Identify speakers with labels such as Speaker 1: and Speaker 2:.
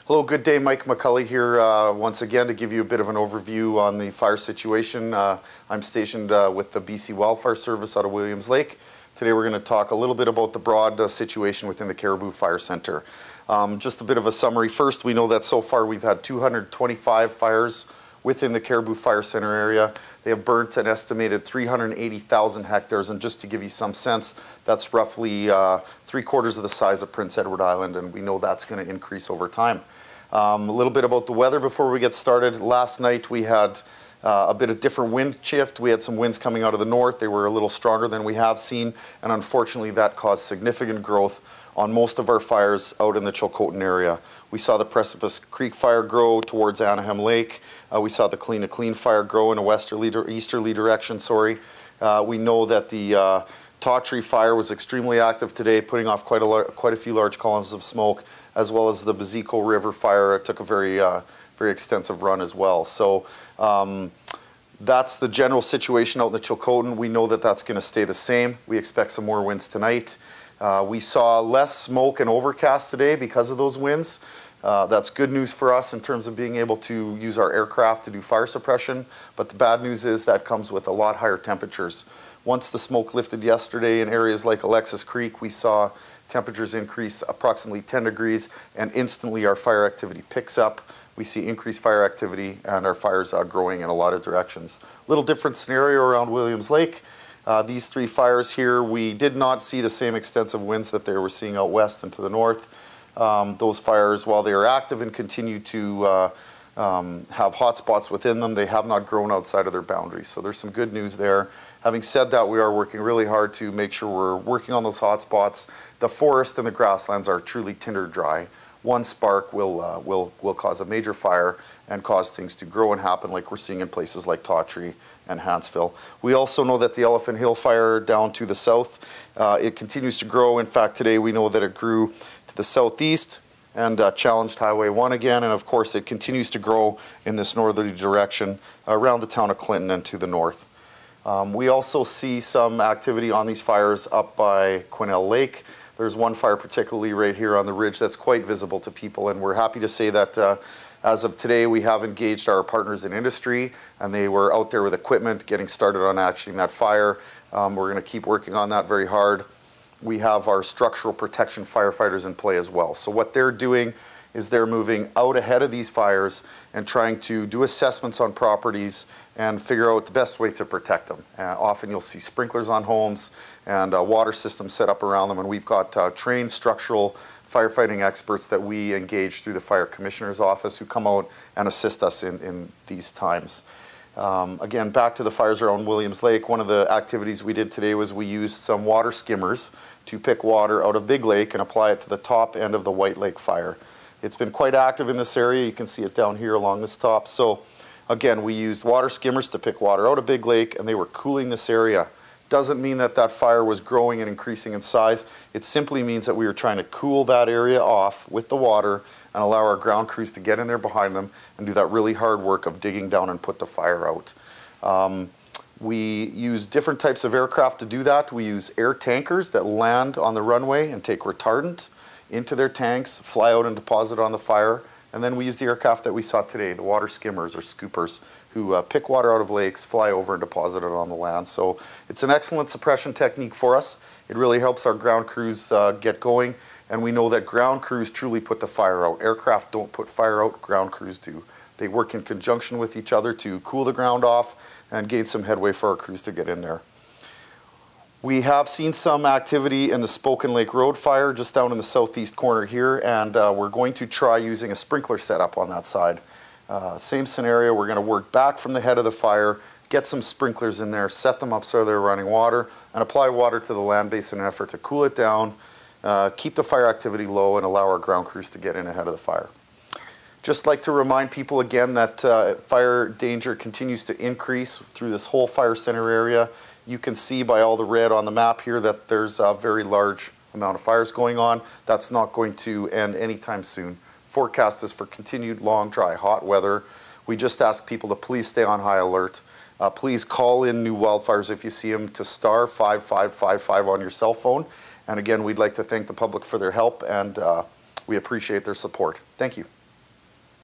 Speaker 1: Hello, good day. Mike McCully here once again to give you a bit of an overview on the fire situation. I'm stationed with the BC Wildfire Service out of Williams Lake. Today we're going to talk a little bit about the broad situation within the Cariboo Fire Centre. Just a bit of a summary. First, we know that so far we've had 225 fires within the Cariboo Fire Centre area. They have burnt an estimated 380,000 hectares, and just to give you some sense, that's roughly 3/4 of the size of Prince Edward Island, and we know that's going to increase over time. A little bit about the weather before we get started. Last night we had a bit of different wind shift. We had some winds coming out of the north. They were a little stronger than we have seen, and unfortunately that caused significant growth on most of our fires out in the Chilcotin area. We saw the Precipice Creek fire grow towards Anaheim Lake. We saw the Clean fire grow in a easterly direction. We know that the Tawtree fire was extremely active today, putting off quite a few large columns of smoke, as well as the Bezico River fire. It took a very extensive run as well. So that's the general situation out in the Chilcotin. We know that that's going to stay the same. We expect some more winds tonight. We saw less smoke and overcast today because of those winds. That's good news for us in terms of being able to use our aircraft to do fire suppression, but the bad news is that comes with a lot higher temperatures. Once the smoke lifted yesterday in areas like Alexis Creek, we saw temperatures increase approximately 10 degrees, and instantly our fire activity picks up. We see increased fire activity, and our fires are growing in a lot of directions. Little different scenario around Williams Lake. These three fires here, we did not see the same extensive winds that they were seeing out west and to the north. Those fires, while they are active and continue to have hot spots within them, they have not grown outside of their boundaries. So there's some good news there. Having said that, we are working really hard to make sure we're working on those hot spots. The forest and the grasslands are truly tinder dry. One spark will cause a major fire and cause things to grow and happen like we're seeing in places like Tawtree and Hansville. We also know that the Elephant Hill fire down to the south, it continues to grow. In fact, today we know that it grew to the southeast and challenged Highway 1 again, and of course it continues to grow in this northerly direction around the town of Clinton and to the north. We also see some activity on these fires up by Quesnel Lake. There's one fire particularly right here on the ridge that's quite visible to people, and we're happy to say that as of today we have engaged our partners in industry, and they were out there with equipment getting started on actioning that fire. We're going to keep working on that very hard. We have our structural protection firefighters in play as well. So what they're doing is they're moving out ahead of these fires and trying to do assessments on properties and figure out the best way to protect them. Often you'll see sprinklers on homes and water systems set up around them, and we've got trained structural firefighting experts that we engage through the Fire Commissioner's Office who come out and assist us in these times. Again, back to the fires around Williams Lake, one of the activities we did today was we used some water skimmers to pick water out of Big Lake and apply it to the top end of the White Lake fire. It's been quite active in this area. You can see it down here along this top. So again, we used water skimmers to pick water out of Big Lake, and they were cooling this area. Doesn't mean that that fire was growing and increasing in size. It simply means that we were trying to cool that area off with the water and allow our ground crews to get in there behind them and do that really hard work of digging down and put the fire out. We use different types of aircraft to do that. We use air tankers that land on the runway and take retardant into their tanks, fly out and deposit on the fire. And then we use the aircraft that we saw today, the water skimmers or scoopers, who pick water out of lakes, fly over and deposit it on the land. So it's an excellent suppression technique for us. It really helps our ground crews get going. And we know that ground crews truly put the fire out. Aircraft don't put fire out, ground crews do. They work in conjunction with each other to cool the ground off and gain some headway for our crews to get in there. We have seen some activity in the Spoken Lake Road fire just down in the southeast corner here, and we're going to try using a sprinkler setup on that side. Same scenario, we're going to work back from the head of the fire, get some sprinklers in there, set them up so they're running water, and apply water to the land base in an effort to cool it down, keep the fire activity low, and allow our ground crews to get in ahead of the fire. Just like to remind people again that fire danger continues to increase through this whole fire center area. You can see by all the red on the map here that there's a very large amount of fires going on. That's not going to end anytime soon. Forecast is for continued long, dry, hot weather. We just ask people to please stay on high alert. Please call in new wildfires if you see them to star 5555 on your cell phone. And again, we'd like to thank the public for their help, and we appreciate their support. Thank you.